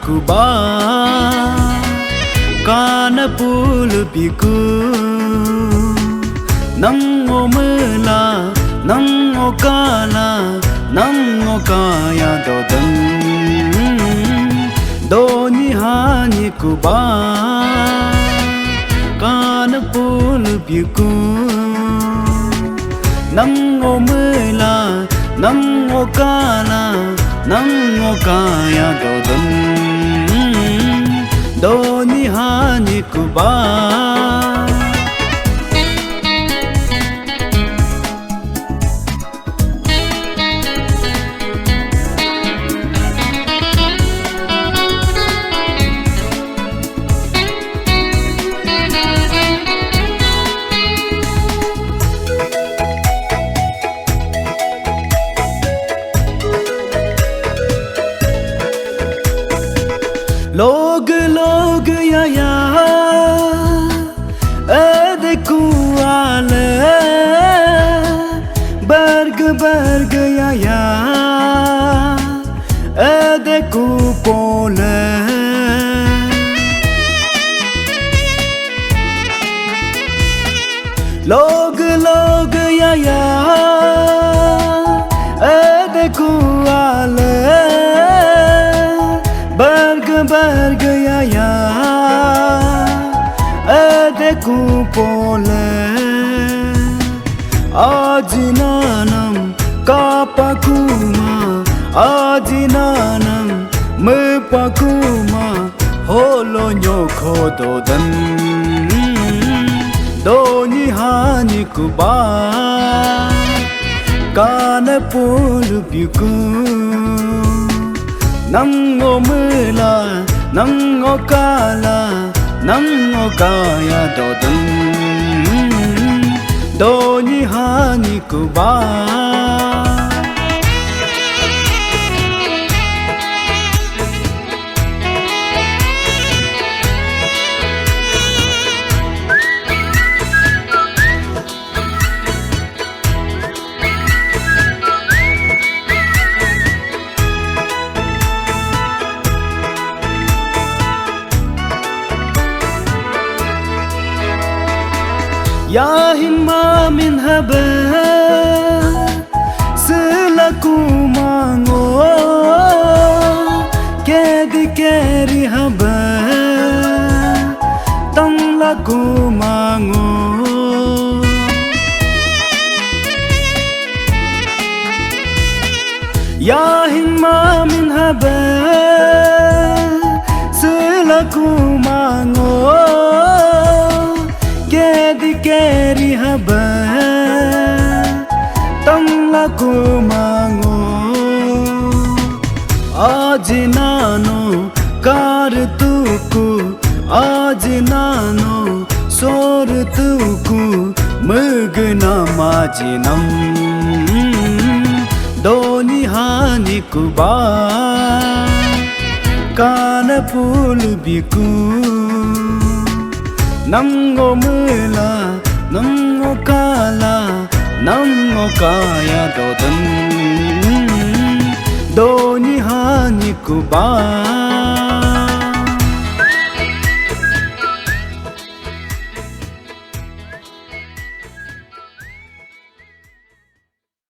kuba kana pul biku nang o mela nang o kala nang o kaya do dan do ni ha ni kuba kana pul biku nang o mela nang o kala nang o kaya do dan do ni ha ni kuba लोग लोग या देखू आले बर्ग बर्ग या देखू पोले लोग लोग या देखू आले बर्ग बर्ग या देखू पोले आज नानम कापकुमा आज नानम me pakuma holo nyoko dodan do ni hani kuba kana pul biku nang o mela nang o kala nang o kaya do dan do ni hani kuba Ya himma min haba selaku mango kedi keri haba tang laku mango Ya himma min haba selaku mango kedi keri haba tang laku mango आज नानो car तुकु आज नानो सोर तुकु मगना माजिनम दोनी हानि कुबा कान पुल बिकु नंगो मेला नंगो काला नंगो काया दोदन do ni hani kuba